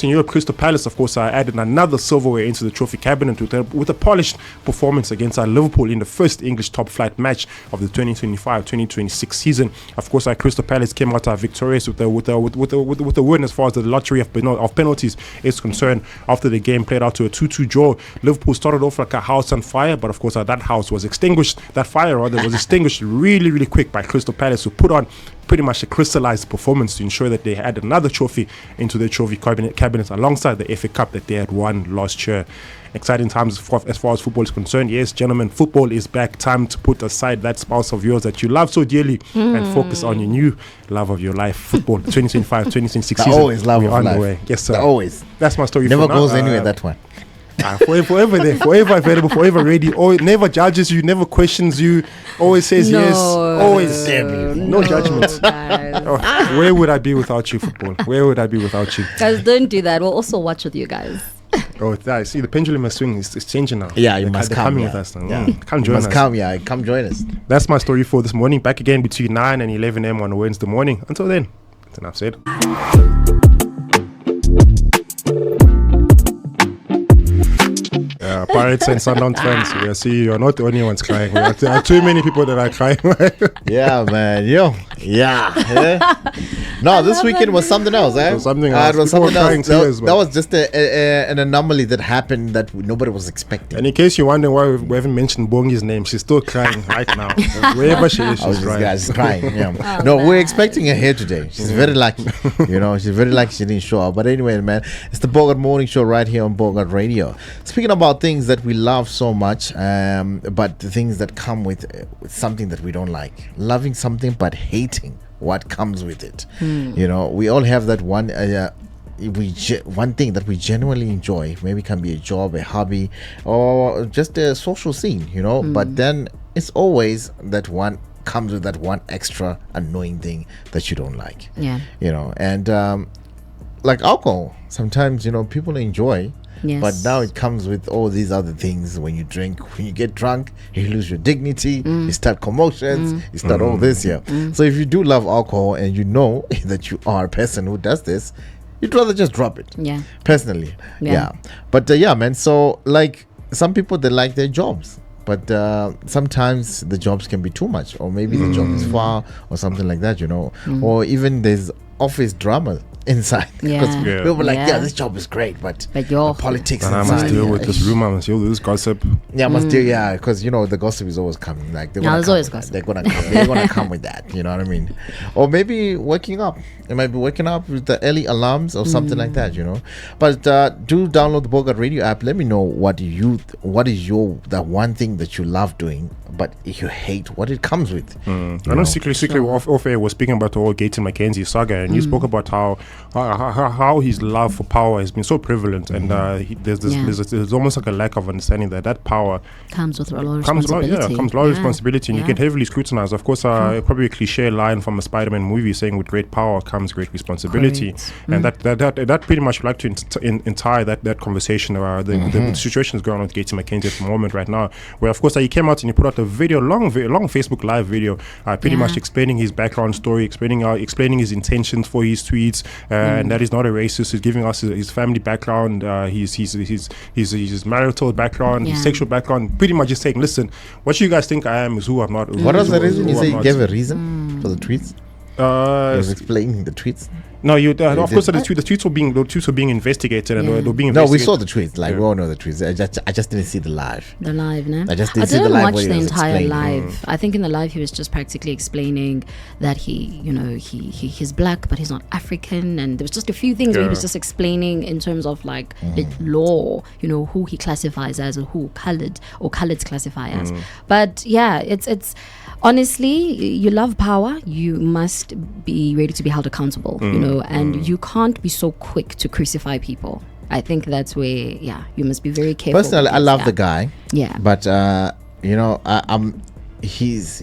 in Europe, Crystal Palace, of course, added another silverware into the trophy cabinet with a polished performance against Liverpool in the first English top flight match of the 2025-2026 season. Of course, Crystal Palace came out victorious with the win as far as the lottery of penalties is concerned. After the game played out to a 2-2 draw, Liverpool started off like a house on fire, but of course that fire was extinguished really quick by Crystal Palace, who put on pretty much a crystallized performance to ensure that they had another trophy into their trophy cabinet alongside the FA Cup that they had won last year. Exciting times as far as football is concerned. Yes, gentlemen, football is back. Time to put aside that spouse of yours that you love so dearly and focus on your new love of your life, football. 2025-2026 season. Always love of life. Way. Yes, sir. Always. That's my story. Never goes anywhere, that one. Forever there, forever available, forever ready. Never judges you, never questions you. Always says yes. Always no judgment. Where would I be without you, football? Where would I be without you? Guys, don't do that. We'll also watch with you guys. Oh, see, the pendulum must swing. It's changing now. Yeah, you must come. Coming with us now. Yeah. Come join us. Come join us. That's my story for this morning. Back again between 9 and 11 a.m. on a Wednesday morning. Until then, that's enough said. Pirates and Sundowns fans, we see you're not the only ones crying. There are too many people that are crying. Yeah, man. No, this weekend was something else, eh? It was something else. It was something else. That was just an anomaly that happened that nobody was expecting. And in case you're wondering why we haven't mentioned Bongi's name, she's still crying right now. Wherever she is, she's crying. She's crying. Yeah. No, we're expecting her here today. She's very lucky. She's very lucky she didn't show up. But anyway, man, it's the Bogart Morning Show right here on Bogart Radio. Speaking about things that we love so much, but the things that come with something that we don't like. Loving something but hating what comes with it. We all have that one one thing that we genuinely enjoy, maybe can be a job, a hobby, or just a social scene, but then it's always that one comes with that one extra annoying thing that you don't like. And like alcohol, sometimes people enjoy. Yes. But now it comes with all these other things. When you drink, when you get drunk, you lose your dignity, you start commotions, you start all this here. So if you do love alcohol and you know that you are a person who does this, you'd rather just drop it. Personally. But man, so like some people, they like their jobs, but sometimes the jobs can be too much, or maybe the job is far or something like that, or even there's office drama inside. Because people were like, this job is great, but the politics and I must deal with this rumor, I must deal with this gossip. Must deal, because the gossip is always coming. Like there's always gossip. They're gonna come with that. You know what I mean? Or maybe waking up. It might be waking up with the early alarms or something like that. But do download the Bogart Radio app. Let me know what is that one thing that you love doing, but you hate what it comes with. I know secretly off air was speaking about the whole Gaten Mackenzie saga, and you spoke about how his love for power has been so prevalent, and there's almost like a lack of understanding that power comes with a lot of responsibility. Comes a lot of responsibility, and you get heavily scrutinized. Of course, probably a cliche line from a Spider-Man movie saying, "With great power comes great responsibility," and that pretty much like to entire that conversation around the situation is going on with Gaten Mackenzie at the moment right now, where of course he came out and he put out a video, long Facebook live video, pretty much explaining his background story, explaining his intentions for his tweets, and that he's not a racist. He's giving us his family background, his marital background, his sexual background. Pretty much just saying, listen, what you guys think I am is who I'm not. What was the reason? You say he gave a reason for the tweets? He was explaining the tweets. No, of course the tweets were being investigated, and they were being investigated. No, we saw the tweets. Like we all know the tweets. I just didn't see the live. The live, no. I didn't watch the entire live. I think in the live he was just practically explaining that he's black, but he's not African, and there was just a few things where he was just explaining in terms of like the law, who he classifies as, or who coloreds classify as. But it's. Honestly, you love power, you must be ready to be held accountable, and you can't be so quick to crucify people. I think that's where, you must be very careful. Personally, I love the guy. Yeah. But, his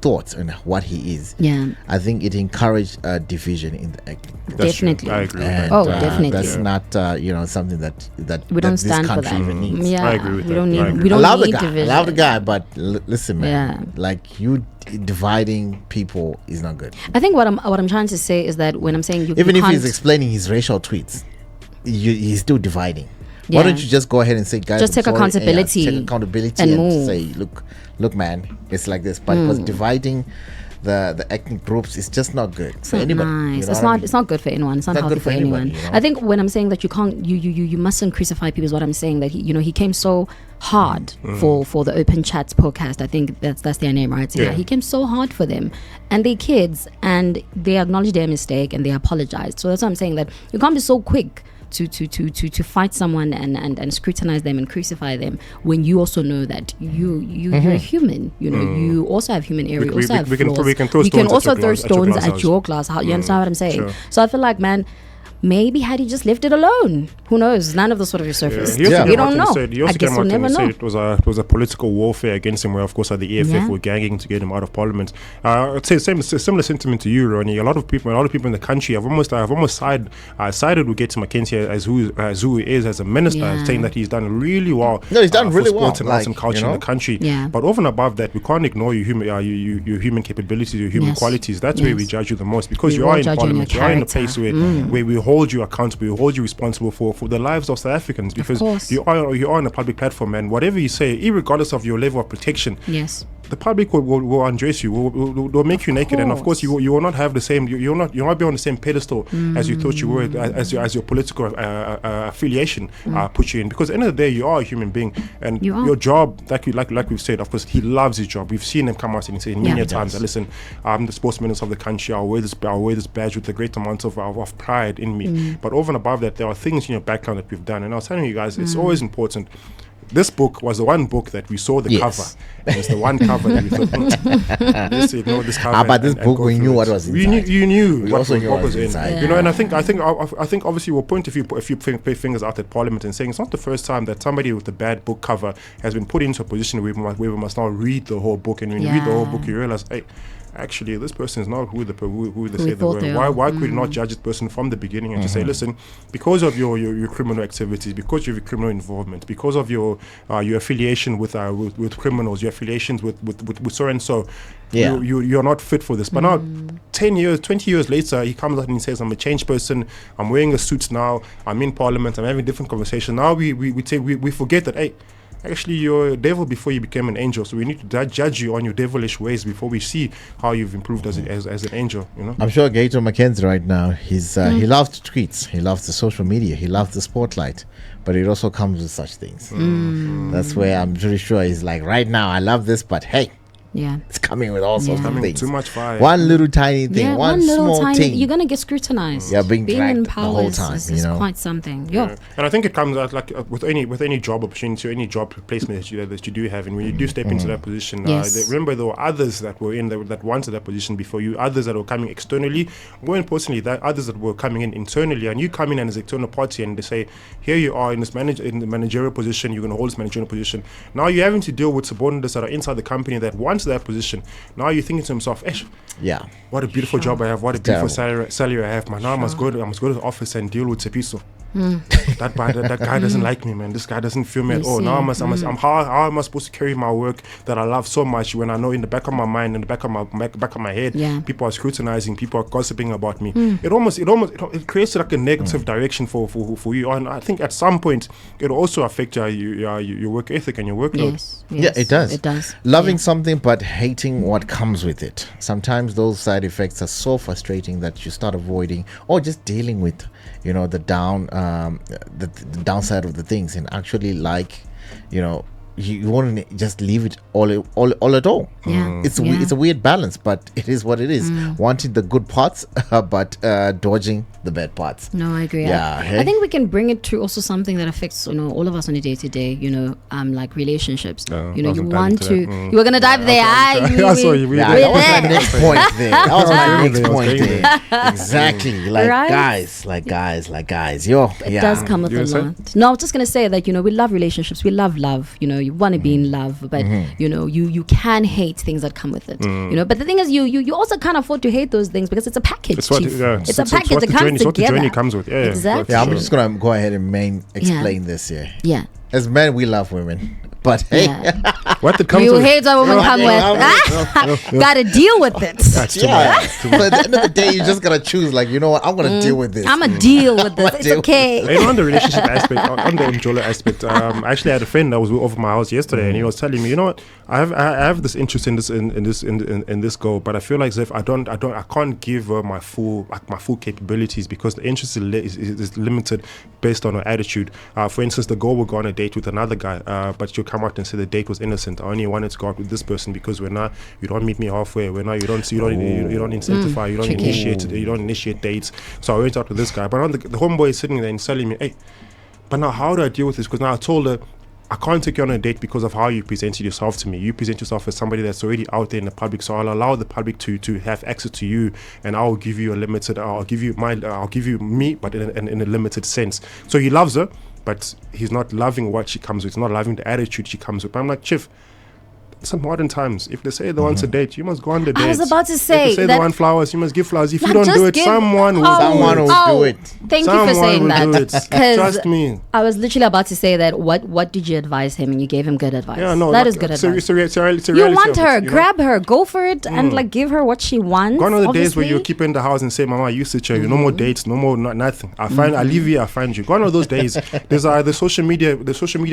thoughts and what he is. Yeah. I think it encouraged division in the acting. Definitely. I agree. And, definitely. That's not something that we don't stand this for country that. even needs. Yeah. I agree with we that. Don't need. We I don't love need the guy. division. I love the guy, but listen, man. Yeah. Like you dividing people is not good. I think what I'm trying to say is that when I'm saying you even you if he's can't- explaining his racial tweets, he's still dividing. Yeah. Why don't you just go ahead and say, guys, Just I'm take sorry, accountability take accountability and and move. say, look, man, it's like this. But because dividing the ethnic groups is just not good for anybody. Nice. You know It's not good for anyone. It's not healthy good for for anyone. anybody, I think when I'm saying that you can't, you mustn't crucify people is what I'm saying. That he came so hard for the Open Chats podcast. I think that's their name, right? So he came so hard for them and their kids, and they acknowledged their mistake and they apologized. So that's what I'm saying, that you can't be so quick to fight someone and scrutinize them and crucify them when you also know that you're a human. You also have human area. We We can also throw stones at your glass. You understand what I'm saying? Sure. So I feel like, man, maybe had he just left it alone, who knows? None of this would have resurfaced. He also We came out don't and know. said- He I also guess came we'll out never and know. said it was a political warfare against him, where of course the EFF were ganging to get him out of parliament. I'd say similar sentiment to you, Ronny. A lot of people in the country have almost sided with Gaten Mackenzie as who he is as a minister, saying that he's done really well. No, he's done really for sports well, and arts and culture in the country. Yeah. But over and above that, we can't ignore your human capabilities, your human qualities. That's where we judge you the most, because you are in parliament, you are in a place where we hold you accountable, we hold you responsible for the lives of South Africans, because you are on a public platform, and whatever you say, irregardless of your level of protection, the public will undress you, will make you naked, and of course you will not have the same. You'll not be on the same pedestal as you thought you were, as your political affiliation put you in. Because at the end of the day, you are a human being, and your job, like we've said, of course, he loves his job. We've seen him come out and say many times that, listen, I'm the sports minister of the country. I'll wear this badge with a great amount of pride in me. But over and above that, there are things in your background that we've done, and I was telling you guys, it's always important. This book was the one book that we saw the cover. And it's the one cover that we thought, let's ignore this cover. But this book, we knew what was inside. You knew we what also knew what was inside. in. You know, and I think obviously we'll point a few fingers out at Parliament and saying it's not the first time that somebody with a bad book cover has been put into a position where we must now read the whole book. And when you read the whole book, you realize, hey, actually, this person is not who they say they were. Why could you not judge this person from the beginning and just say, listen, because of your criminal activities, because of your criminal involvement, because of your affiliation with criminals, your affiliations with so and so, you're not fit for this. But now, 10 years, 20 years later, he comes out and he says, I'm a changed person. I'm wearing a suit now. I'm in Parliament. I'm having different conversations. Now we forget that, hey, actually, you're a devil before you became an angel. So we need to judge you on your devilish ways before we see how you've improved as an angel. You know, I'm sure Gator McKenzie right now, he loves the tweets, he loves the social media, he loves the spotlight, but it also comes with such things. That's where I'm pretty sure he's like, right now, I love this, but hey. Yeah, it's coming with all sorts of things. Too much fire. One little tiny thing, one small thing. You're gonna get scrutinized. Yeah, being in the power whole time. is quite something. Yeah, and I think it comes out like with any job opportunity, or any job placement that you do have, and when you do step into that position, remember there were others that were in that wanted that position before you, others that were coming externally. More importantly, that others that were coming in internally, and you come in as an external party, and they say, here you are in the managerial position, you're going to hold this managerial position. Now you're having to deal with subordinates that are inside the company that wants that position. Now you're thinking to himself, what a beautiful job I have, what a beautiful salary I have, man. Now I must go to the office and deal with Siphesihle. That guy doesn't like me, man. This guy doesn't feel me at all. Now how am I supposed to carry my work that I love so much when I know in the back of my mind, in the back of my head, people are scrutinizing, people are gossiping about me. It creates like a negative direction for you. And I think at some point it'll also affect your work ethic and your workload. Yes. Yeah, it does. It does. Loving something but hating what comes with it. Sometimes those side effects are so frustrating that you start avoiding or just dealing with, the downside of the things, and actually, you want to just leave it all at all. Yeah. It's a weird balance, but it is what it is. Wanting the good parts, but dodging the bad parts. No, I agree. I think we can bring it to also something that affects all of us on a day-to-day. Like relationships. You want to. You were gonna dive there. That was my next point there. That was my next point there. Exactly. Like guys. It does come with a lot. No, I was just gonna say that we love relationships. We love love. You want to be in love, but you can hate things that come with it. But the thing is, you also can't afford to hate those things because it's a package. It's a package that comes together. It's what the journey comes with. Yeah, exactly. I'm just gonna go ahead and explain this here. Yeah. As men, we love women. But hey, what the comes you hate what women come with. Gotta deal with it. But at the end of the day, you just gotta choose. You know what? I'm gonna deal with this. I'm gonna deal with this. It's okay. On the relationship aspect, on the Mbalula aspect, I actually had a friend that was over my house yesterday, and he was telling me, you know what? I have this interest in this goal, but I feel like as if I can't give her my full capabilities because the interest is limited based on her attitude. For instance, the girl will go on a date with another guy, but she'll come out and say the date was innocent. I only wanted to go out with this person because you don't meet me halfway. You don't incentivize, you don't initiate dates. So I went out with this guy, but the homeboy is sitting there and telling me, hey, but now how do I deal with this? Because now I told her, I can't take you on a date because of how you presented yourself to me. You present yourself as somebody that's already out there in the public, so I'll allow the public to have access to you, and I'll give you I'll give you me, but in a limited sense. So he loves her, but he's not loving what she comes with. He's not loving the attitude she comes with. But I'm like, Chief, some modern times, if they say they want a date, you must go on the date. I was about to say, if they say they want flowers, you must give flowers. If you don't do it, someone will do it. Thank you for saying that. Trust me. I was literally about to say that. What did you advise him? And you gave him good advice. Yeah, no, that is good advice. You want her, grab her, go for it, and give her what she wants. Gone are the days where you keep in the house and say, "Mama, you sit here. No more dates, no more nothing. I leave you, I find you." Gone are those days. There's the social media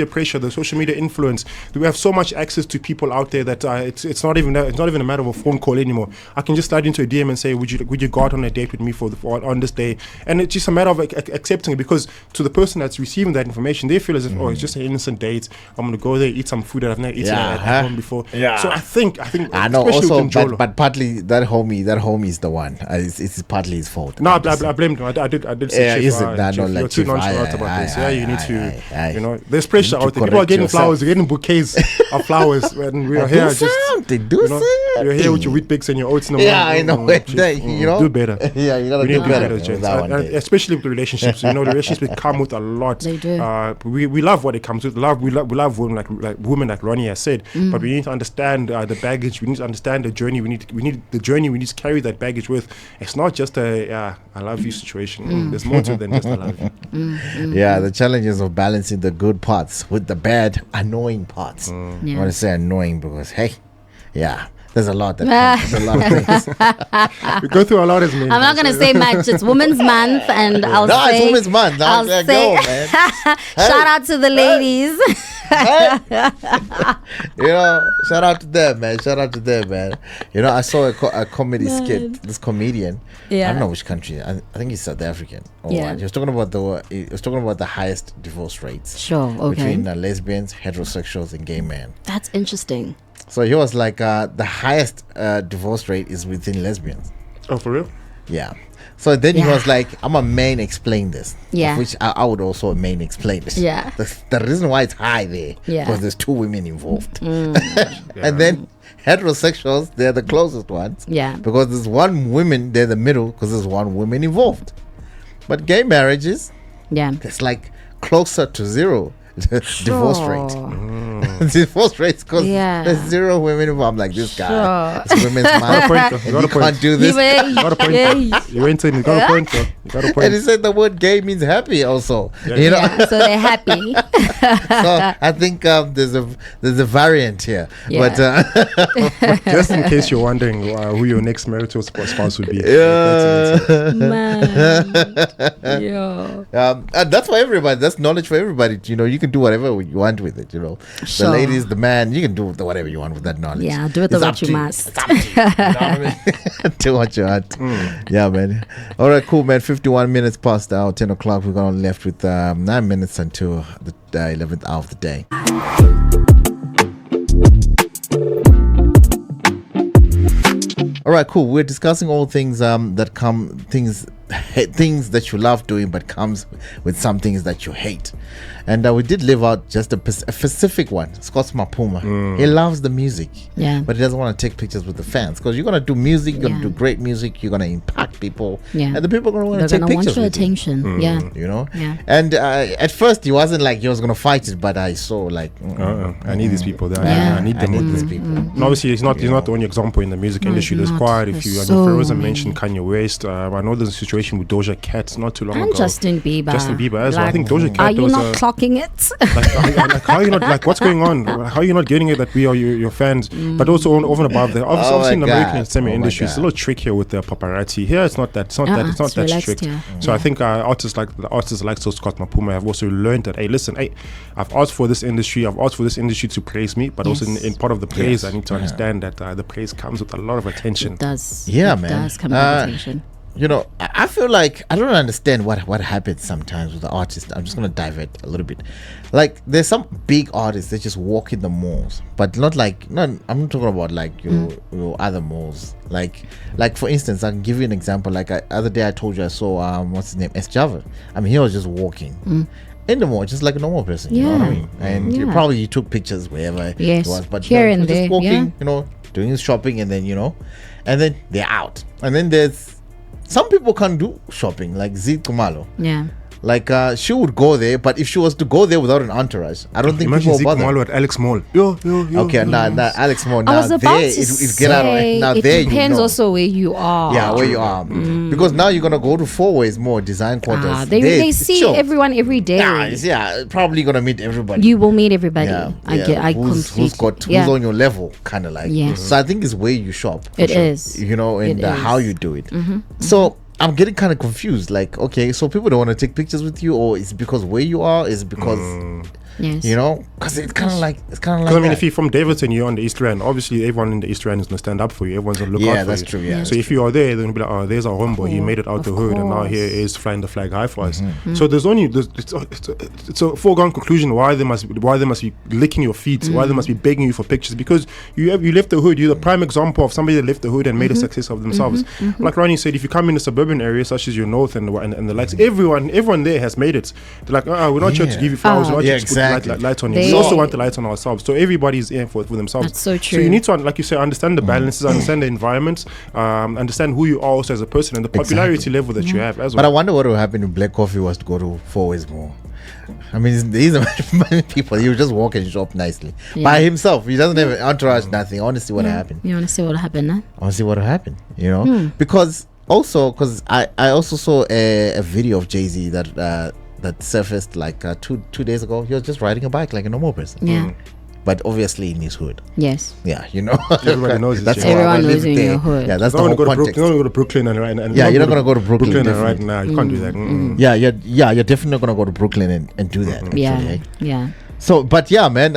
pressure, the social media influence. We have so much access to people out there that it's not even a matter of a phone call anymore. I can just slide into a DM and say, would you go out on a date with me on this day? And it's just a matter of accepting it, because to the person that's receiving that information, they feel as if it's just an innocent date. I'm gonna go there, eat some food that I've never eaten at home before. Yeah. So I think I know also, but partly that homie is the one. It's partly his fault. No, I blamed him. I did say, is it that Chief, like you're too nonchalant about this. You need to, there's pressure out there. People are getting flowers, you're getting bouquets of flowers, and we are here just you're here with your wheat bix and your oats in the morning. I know. Do better. Yeah, you gotta do better. Especially with relationships. The relationships come with a lot. They do. We love what it comes with. We love women like Ronny has said, but we need to understand the baggage. We need to understand the journey. We need to carry that baggage with. It's not just I love you situation. There's more to it than just I love you. Yeah, the challenges of balancing the good parts with the bad, annoying parts. I want to say annoying because there's a lot that there's a lot of things. We go through a lot as men. I'm not gonna say much. It's Women's Month, and it's Women's Month. I'll say, go, man. Shout out to the ladies. Shout out to them, man. I saw a comedy skit. This comedian, I don't know which country. I think he's South African. He was talking about the highest divorce rates. Sure, okay. Between lesbians, heterosexuals, and gay men. That's interesting. So he was like, the highest divorce rate is within lesbians. Oh, for real? Yeah. So then he was like, I'm a main explain this. Yeah. Which I would also main explain this. Yeah. The reason why it's high there, because there's 2 women involved. And then heterosexuals, they're the closest ones. Yeah. Because there's 1 woman, they're the middle, because there's 1 woman involved. But gay marriages, it's like closer to 0. Divorce rate. Divorce rates because there's 0 women involved. I'm like, this guy, it's women's month. You can't do this. You got a point. You went in. You got a point. You got a point. And he said the word gay means happy also. So they're happy. So I think there's a variant here. But just in case you're wondering who your next marital spouse would be. That's for everybody. That's knowledge for everybody. You can do whatever you want with it. The ladies, the man, you can do whatever you want with that knowledge. Yeah, do it the way you must. It's up to you. You know what I mean? Do what you want. Yeah, man. All right, cool, man. 51 minutes past the hour, 10 o'clock. We're going left with 9 minutes until the 11th hour of the day. All right, cool. We're discussing all things things that you love doing, but comes with some things that you hate. And we did live out just a specific one, Scott Mapuma. He loves the music, but he doesn't want to take pictures with the fans, because you're going to do music, you're going to do great music, you're going to impact people, and the people are going to want to take pictures with attention. And at first he wasn't like he was going to fight it, but I saw like I need these people there. I need these people. And obviously he's not the only example in the music industry. There's quite a few. I know Feroza mentioned Kanye West. I know there's a situation with Doja Cat not too long ago. And Justin Bieber as well. I think Doja Cat are you not clocking it? like how are you not, like, what's going on? How are you not getting it that we are your fans? But also over and above that, obviously in the American cinema industry, it's a little trickier with the paparazzi. Here it's not that strict. Here. So I think artists like Scott Mapuma have also learned that, hey, listen, I've asked for this industry to praise me, but also in part of the praise I need to understand that the praise comes with a lot of attention. It does. It man. Does come with attention. I feel like I don't understand what happens sometimes with the artists. I'm just going to divert a little bit. Like, there's some big artists that just walk in the malls, but I'm not talking about like your other malls. Like for instance, I can give you an example. Like other day I told you I saw what's his name, S. Java. I mean, he was just walking in the mall, just like a normal person. You know what I mean? And he took pictures wherever it was, but here and there, just walking, doing his shopping, and then they're out. And then there's some people can't do shopping, like Zee Kumalo. Yeah. Like she would go there, but if she was to go there without an entourage, I don't think imagine people would bother. At Alex Mall. Yo. Okay, nah, Alex Mall. Now I was about there, to it get out of it. Now it there, depends also where you are. Yeah, where you are. Because now you're gonna go to Four Ways more design quarters. They see everyone every day. Probably gonna meet everybody. You will meet everybody. Who's on your level, kind of like. Yes. So I think it's where you shop. It is. How you do it. So I'm getting kind of confused. Like, okay, so people don't want to take pictures with you, or is it because where you are? Is it because Yes. you know? Because it's kind of like I mean, if you're from Davidson, you're on the East Rand. Obviously, everyone in the East Rand is gonna stand up for you. Everyone's gonna look out for you. that's true. Yeah. So if you are there, they're gonna be like, oh, there's our homeboy. He made it out the hood, and now here is flying the flag high for us. So there's only it's a foregone conclusion why they must be licking your feet, why they must be begging you for pictures, because you left the hood. You're the prime example of somebody that left the hood and made a success of themselves. Like Ronny said, if you come in a suburban area such as your north and the likes, everyone there has made it. They're like, we're not here to give you flowers, we're not here to put light on you. We also want the light on ourselves. So everybody's in for themselves. That's so true. So you need to, like you say, understand the balances, understand the environment, understand who you are also as a person and the popularity level that you have as well. But I wonder what would happen if Black Coffee was to go to 4 Ways More. I mean, these are many people. He would just walk and shop nicely by himself. He doesn't have an entourage, nothing. I want to see what happened. You want to see what happened, huh? I want to see what happened, you know? Because I also saw a video of Jay-Z that surfaced like 2 days ago. He was just riding a bike like a normal person. Yeah. But obviously in his hood. Yes. Yeah, you know. Everybody knows that's it. Everyone knows in your hood. Yeah, that's the You whole don't context. want to go to Brooklyn and Yeah, you're not going to go to Brooklyn. right now. You can't do that. You're definitely not going to go to Brooklyn and do that. Actually, Yeah. eh? Yeah. So, but yeah, man,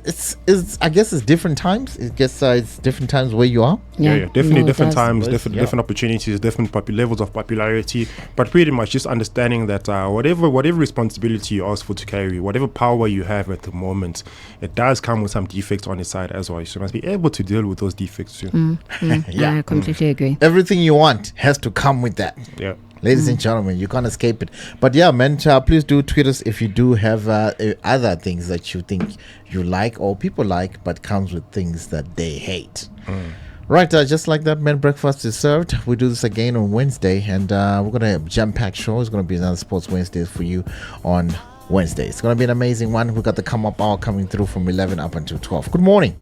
it's I guess it's different times. I guess it's different times where you are. Yeah, definitely No, it different does. times, Yes, different opportunities, different levels of popularity, but pretty much just understanding that whatever responsibility you ask for to carry, whatever power you have at the moment, it does come with some defects on its side as well. So you must be able to deal with those defects too. Yeah, I completely agree. Everything you want has to come with that. Yeah. Ladies and gentlemen, you can't escape it. But yeah, man, please do tweet us if you do have other things that you think you like or people like, but comes with things that they hate. Right, just like that, man, breakfast is served. We do this again on Wednesday, and we're going to jam-packed show. It's going to be another Sports Wednesday for you on Wednesday. It's going to be an amazing one. We got the come-up hour coming through from 11 up until 12. Good morning.